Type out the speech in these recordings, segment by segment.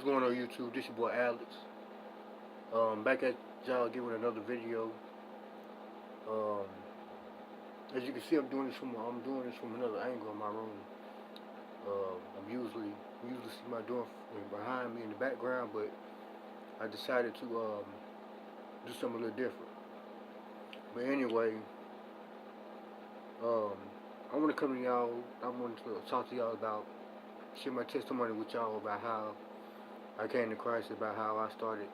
What's going on YouTube? This your boy Alex. Back at y'all again with another video. Um, as you can see, I'm doing this from another angle in my room. You usually see my door behind me in the background, but I decided to do something a little different. But anyway, um, I want to come to y'all. I want to talk to y'all about, share my testimony with y'all about how I came to Christ, about how I started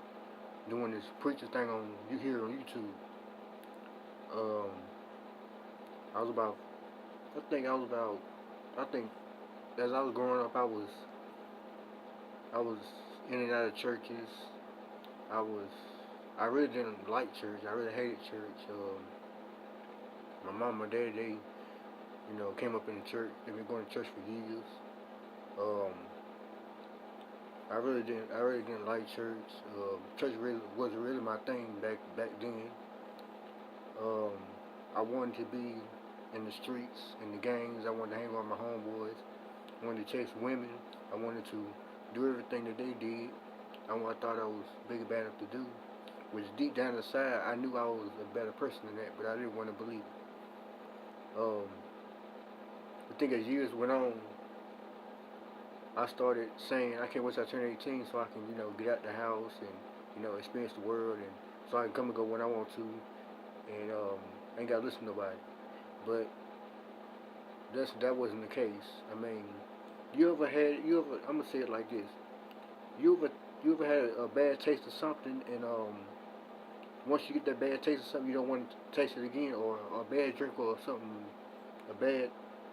doing this preacher thing on you here on YouTube. Um, I was about, I think as I was growing up, I was in and out of churches. I was, I really didn't like church. I really hated church. My mom and dad, they, came up in the church. They've been going to church for years. Um, I really didn't like church. Church really wasn't really my thing back then. Um, I wanted to be in the streets, in the gangs. I wanted to hang around my homeboys. I wanted to chase women. I wanted to do everything that they did. I thought I was big and bad enough to do. Which deep down inside, I knew I was a better person than that, but I didn't want to believe it. I think as years went on, I started saying I can't wait till I turn 18 so I can, get out the house and, experience the world, and so I can come and go when I want to, and ain't gotta listen to nobody. But that wasn't the case. I mean, I'm gonna say it like this. You ever you ever had a bad taste of something, and once you get that bad taste of something, you don't want to taste it again, or a bad drink or something, a bad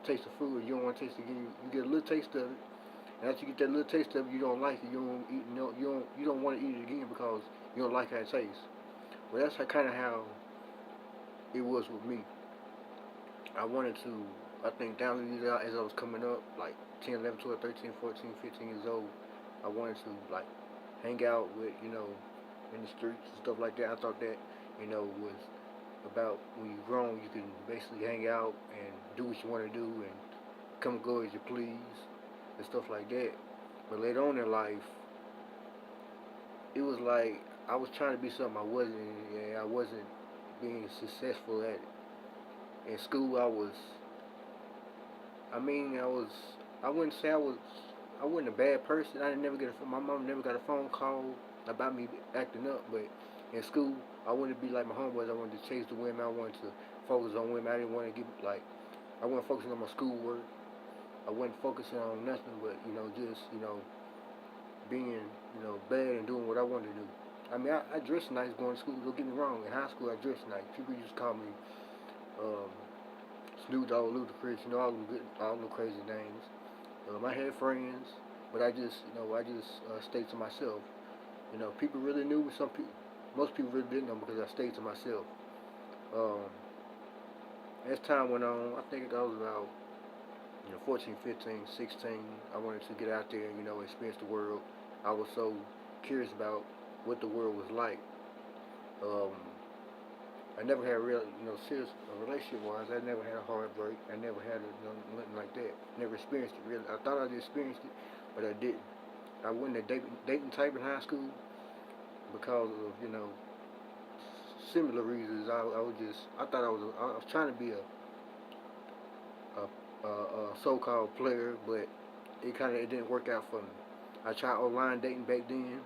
taste of food, you don't want to taste it again. You get a little taste of it, and after you get that little taste of it, you don't like it. You don't want to eat it again because you don't like how it tastes. Well, that's kind of how it was with me. I wanted to, I think down the years as I was coming up, like 10, 11, 12, 13, 14, 15 years old, I wanted to, like, hang out with, in the streets and stuff like that. I thought that, was about when you're grown, you can basically hang out and do what you want to do and come and go as you please and stuff like that. But later on in life, it was like I was trying to be something I wasn't, and I wasn't being successful at it. In school, I wouldn't say I wasn't a bad person. My mom never got a phone call about me acting up, but in school, I wanted to be like my homeboys. I wanted to chase the women. I wanted to focus on women. I didn't want to I wasn't focusing on my schoolwork. I wasn't focusing on nothing but, just, being, bad and doing what I wanted to do. I mean, I dressed nice going to school. Don't get me wrong. In high school, I dressed nice. People used to call me um, Snoop Dogg, Ludacris, all the crazy names. I had friends, but I just stayed to myself. People really knew. Most people really didn't know because I stayed to myself. Um, as time went on, I think I was about 14, 15, 16. I wanted to get out there and experience the world. I was so curious about what the world was like. Um, I never had a real, serious relationship-wise. I never had a heartbreak. I never had nothing like that. Never experienced it really. I thought I experienced it, but I didn't. I wasn't a dating type in high school because of similar reasons. I thought I was trying to be a so-called player, but it didn't work out for me. I tried online dating back then.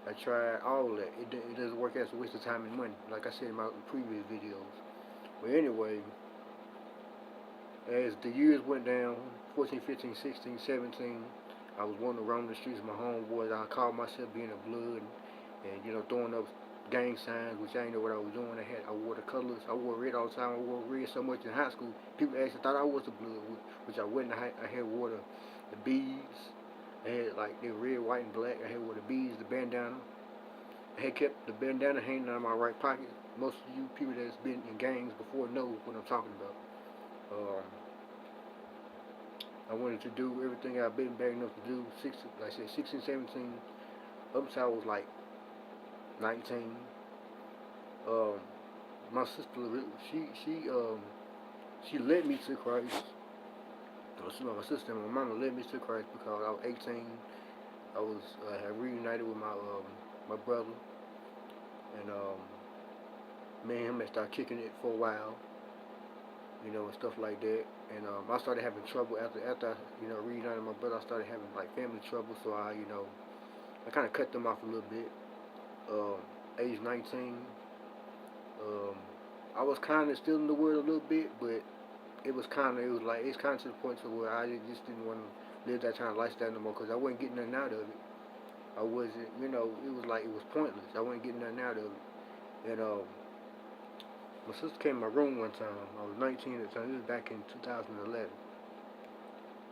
I tried all of that. It doesn't work out. It's a waste of time and money, like I said in my previous videos. But anyway, as the years went down, 14, 15, 16, 17, I was wanting to roam the streets with my homeboys. I called myself being a blood and throwing up gang signs, which I didn't know what I was doing. I wore the colors. I wore red all the time. I wore red so much in high school. People actually thought I was a blood, which I wasn't. I had wore the beads. I had like they red, white, and black. I had wore the beads, the bandana. I had kept the bandana hanging out of my right pocket. Most of you people that's been in gangs before know what I'm talking about. I wanted to do everything I've been bad enough to do. 16, 17, up until I was like 19. My sister, she led me to Christ. My sister and my mama led me to Christ because I was 18. I was had reunited with my brother, and me and him had started kicking it for a while, and stuff like that. And I started having trouble after I, reunited with my brother. I started having like family trouble, so I kind of cut them off a little bit. Um, age 19, um, I was kind of still in the word a little bit, but it's kind of to the point to where I just didn't want to live that kind of lifestyle no more because I wasn't getting nothing out of it. I wasn't, it was like it was pointless. I wasn't getting nothing out of it. And my sister came in my room one time. I was 19 at the time. This was back in 2011.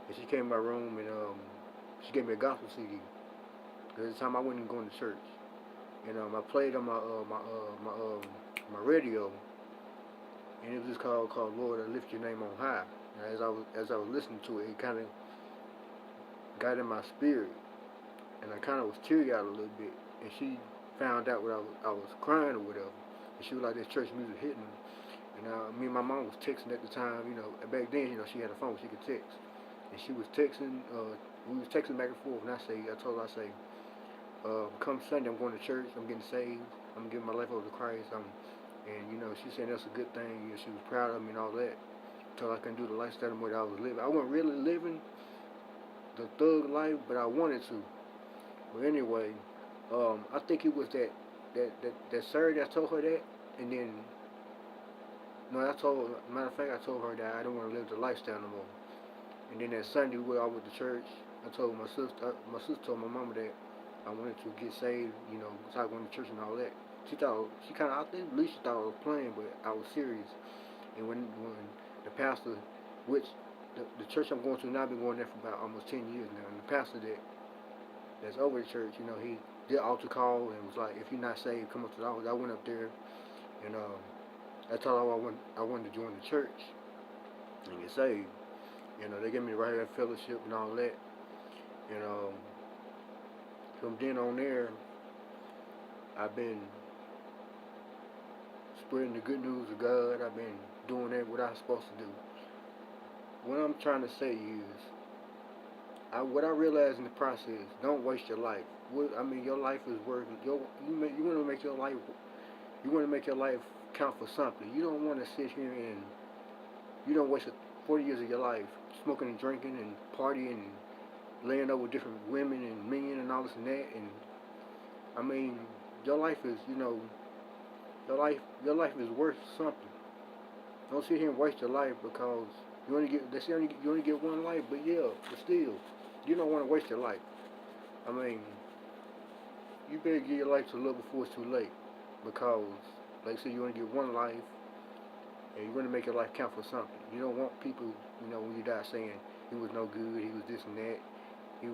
And she came in my room and she gave me a gospel CD. Because at the time I wasn't even going to church. And I played on my radio, and it was just called Lord, I Lift Your Name on High. And as I was listening to it, it kind of got in my spirit, and I kind of was teary out a little bit. And she found out what I was crying or whatever, and she was like, "This church music hitting me." And me and my mom was texting at the time. Back then, she had a phone, she could text, and she was texting. We was texting back and forth, and I told her, come Sunday, I'm going to church. I'm getting saved. I'm giving my life over to Christ. And she said that's a good thing. She was proud of me and all that. Until I couldn't do the lifestyle that I was living. I wasn't really living the thug life, but I wanted to. But anyway, I think it was that Saturday I told her that, and then no, matter of fact, I told her that I don't want to live the lifestyle no more. And then that Sunday we went out with the church. I told my sister. My sister told my mama that I wanted to get saved, start going to church and all that. She kind of, I think, at least she thought I was playing, but I was serious. And when the pastor, which the church I'm going to now, I've been going there for about almost 10 years now, and the pastor that's over the church, he did altar call and was like, if you're not saved, come up to the altar. I went up there, and I told her I wanted to join the church and get saved. They gave me the right hand fellowship and all that. And from then on there, I've been spreading the good news of God. I've been doing what I'm supposed to do. What I'm trying to say is, what I realized in the process, don't waste your life. Your life is worth. You want to make your life. You want to make your life count for something. You don't want to sit here and you don't waste 40 years of your life smoking and drinking and partying and laying up with different women and men and all this and that. And your life is, your life is worth something. Don't sit here and waste your life because you only get one life, but still, you don't want to waste your life. You better give your life to the Lord before it's too late, because, like I said, you only get one life, and you're going to make your life count for something. You don't want people, when you die saying he was no good, he was this and that, he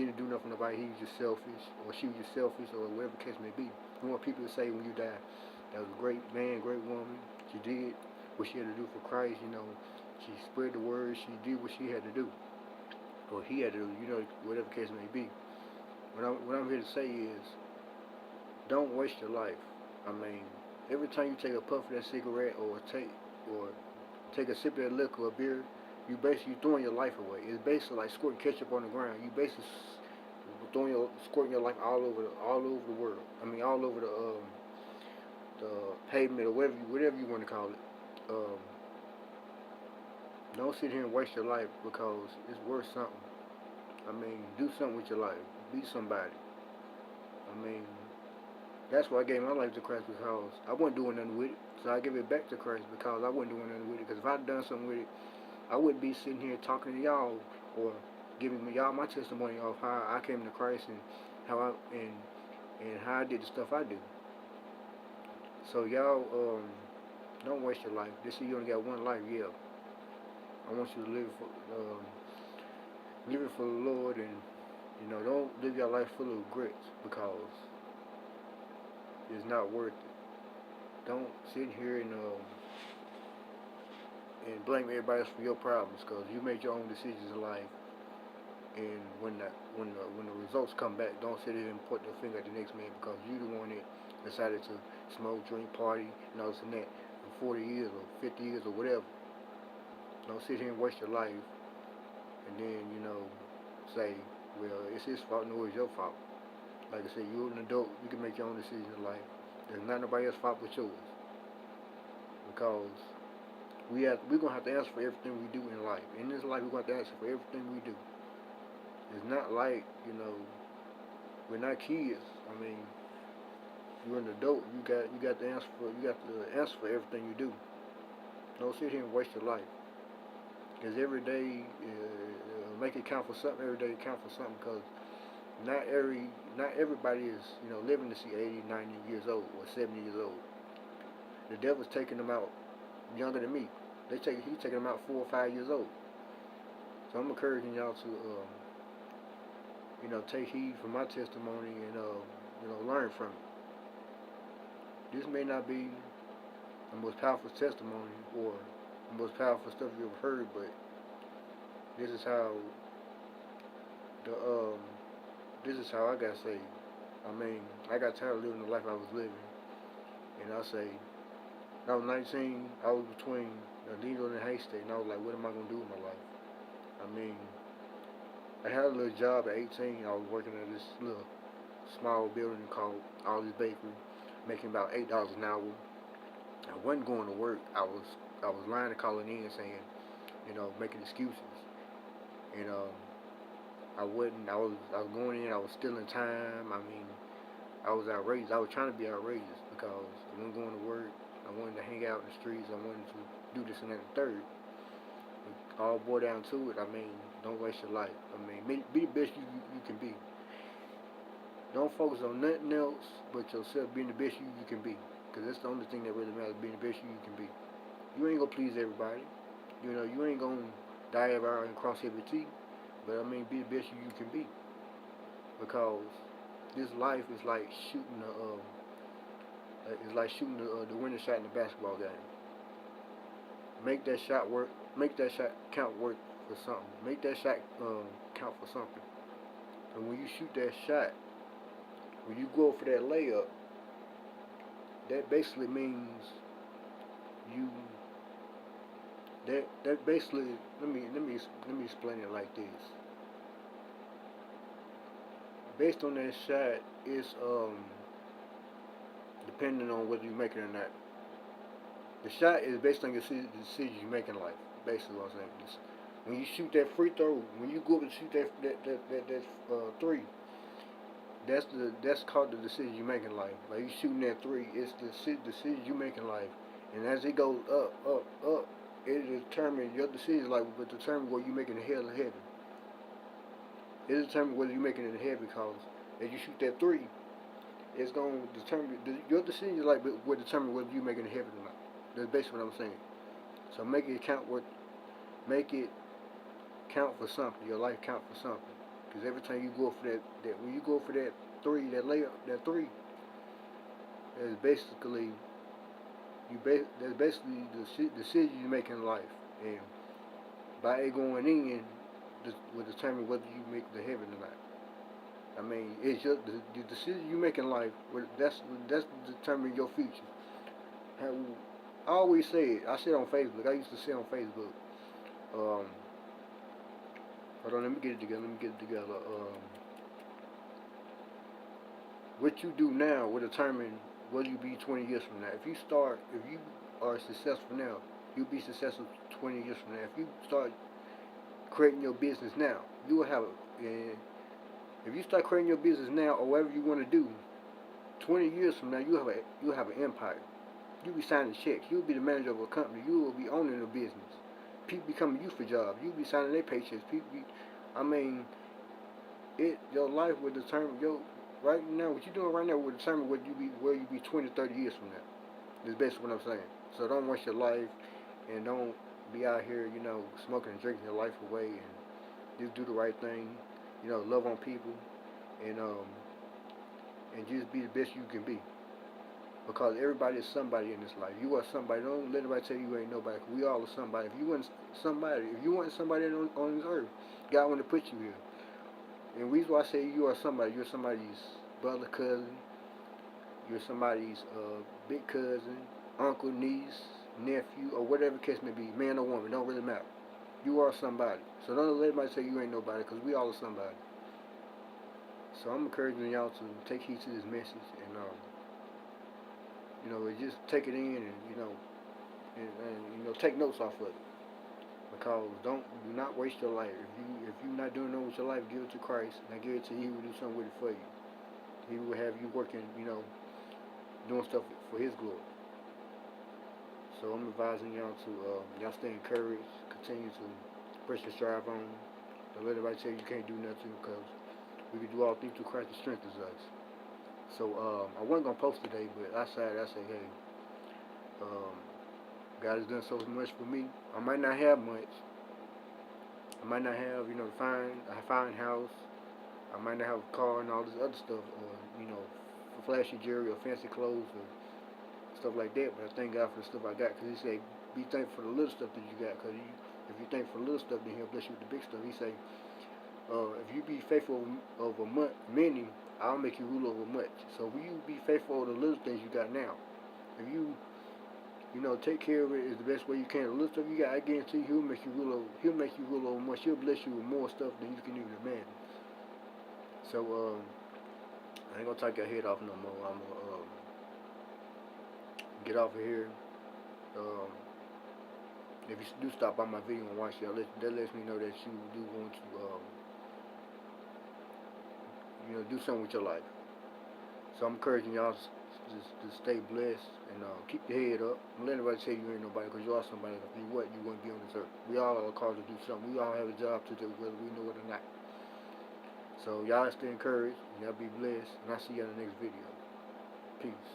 didn't do nothing about it, he was just selfish, or she was just selfish, or whatever the case may be. You want people to say when you die, that was a great man, great woman, she did what she had to do for Christ, she spread the word, she did what she had to do, or he had to do, whatever the case may be. What I'm here to say is, don't waste your life. Every time you take a puff of that cigarette or take a sip of that liquor or beer, you basically throwing your life away. It's basically like squirting ketchup on the ground. You basically squirting your life all over the world. All over the pavement or whatever you want to call it. Don't sit here and waste your life because it's worth something. Do something with your life. Be somebody. That's why I gave my life to Christ, because I wasn't doing nothing with it. So I give it back to Christ because I wasn't doing nothing with it. Because if I'd done something with it, I wouldn't be sitting here talking to y'all or giving y'all my testimony of how I came to Christ and how I did the stuff I do. So y'all, don't waste your life. This year you only got one life. Yeah, I want you to live it for the Lord, and don't live your life full of regrets because it's not worth it. Don't sit here and blame everybody else for your problems, because you made your own decisions in life. And when the results come back, don't sit here and point the finger at the next man because you the one that decided to smoke, drink, party, and all this and that for 40 years or 50 years or whatever. Don't sit here and waste your life and then say well, it's his fault, no, it's your fault. Like I said, you're an adult, you can make your own decisions in life. There's not nobody else's fault but yours. Because we're gonna have to answer for everything we do in life. In this life, we're gonna have to answer for everything we do. It's not like, we're not kids. I mean, you're an adult. You got to answer for everything you do. Don't sit here and waste your life. Because every day, make it count for something. Every day count for something. Because not everybody is living to see 80, 90 years old or 70 years old. The devil's taking them out younger than me. He's taking them out 4 or 5 years old. So I'm encouraging y'all to take heed from my testimony and learn from it. This may not be the most powerful testimony or the most powerful stuff you ever heard, but this is how the this is how I got saved. I mean, I got tired of living the life I was living, and I say, when I was 19, I was between Needle and Haystate, and I was like, what am I gonna do with my life? I mean, I had a little job at 18. I was working at this little small building called Ollie's Bakery, making about $8 an hour. I wasn't going to work. I was lying to calling in saying, making excuses. And I wasn't. I was going in. I was stealing time. I mean, I was outrageous. I was trying to be outrageous because I wasn't going to work. I wanted to hang out in the streets. I wanted to do this and that and third. It all boiled down to it. I mean, don't waste your life. I mean, be the best you can be. Don't focus on nothing else but yourself being the best you can be. Because that's the only thing that really matters, being the best you can be. You ain't going to please everybody. You ain't going to die every hour and cross every T. But, I mean, be the best you can be. Because this life is like shooting the winning shot in a basketball game. Make that shot work. Make that shot count work for something. Make that shot count for something. And when you shoot that shot, when you go for that layup, that basically means you. That basically let me explain it like this. Based on that shot, it's depending on whether you make it or not. The shot is based on your decisions you make in life. Basically, what I'm saying. When you shoot that free throw, when you go up and shoot that three, that's called the decision you make in life. Like you shooting that three, it's the decision you make in life, and as it goes up, up, up, it determines your decision. Like, will determine whether you making it hell or heaven. It determines whether you making it in heaven because as you shoot that three, it's gonna determine your decision. Like, will determine whether you making it heaven or not. That's basically what I'm saying. So make it count. Make it count for something. Your life count for something. Because every time you go for that when you go for that three, that layup, that three, that's basically that's basically the decision you make in life, and by it going in, will determine whether you make the heaven or not. I mean, it's just the decision you make in life. That's determine your future. How, I always say it. I say it on Facebook. I used to say it on Facebook. Um, Hold on, let me get it together. What you do now will determine whether you be 20 years from now. If you are successful now, you'll be successful 20 years from now. If you start creating your business now, you will have it. And if you start creating your business now or whatever you want to do, 20 years from now, you'll have an empire. You'll be signing checks. You'll be the manager of a company. You will be owning a business. People be coming to you for jobs. You'll be signing their paychecks. Your life will determine right now. What you're doing right now will determine where you be 20, 30 years from now. That's basically what I'm saying. So don't waste your life, and don't be out here, smoking and drinking your life away, and just do the right thing. Love on people, and just be the best you can be. Because everybody is somebody in this life. You are somebody. Don't let anybody tell you ain't nobody. We all are somebody. If you want somebody on this earth, God want to put you here. And the reason why I say you are somebody, you're somebody's brother, cousin, you're somebody's big cousin, uncle, niece, nephew, or whatever the case may be, man or woman, don't really matter. You are somebody. So don't let anybody say you ain't nobody, because we all are somebody. So I'm encouraging y'all to take heed to this message and just take it in and take notes off of it. Because do not waste your life. If you're not doing nothing with your life, give it to Christ, and I guarantee He will do something with it for you. He will have you working, doing stuff for His glory. So I'm advising y'all to y'all stay encouraged, continue to press and strive on. Don't let anybody tell you can't do nothing, because we can do all things through Christ that strengthens us. So I wasn't gonna post today, but I said, hey, um, God has done so much for me. I might not have much. I might not have, a fine house. I might not have a car and all this other stuff, or flashy jewelry or fancy clothes or stuff like that. But I thank God for the stuff I got, because He say, be thankful for the little stuff that you got, because if you thankful for the little stuff, then He'll bless you with the big stuff. He say, if you be faithful over many, I'll make you rule over much. So will you be faithful over the little things you got now? If you take care of it is the best way you can. The little stuff you got, I guarantee He'll make you rule over. He'll make you rule over much. He'll bless you with more stuff than you can even imagine. So I ain't gonna take your head off no more. I'm gonna get off of here. If you do stop by my video and watch it, that lets me know that you do want to do something with your life. So I'm encouraging y'all to stay blessed and keep your head up. Don't let anybody say you ain't nobody, because you are somebody. If you what, you wouldn't be on this earth. We all are called to do something. We all have a job to do, whether we know it or not. So y'all stay encouraged, and y'all be blessed, and I'll see you in the next video. Peace.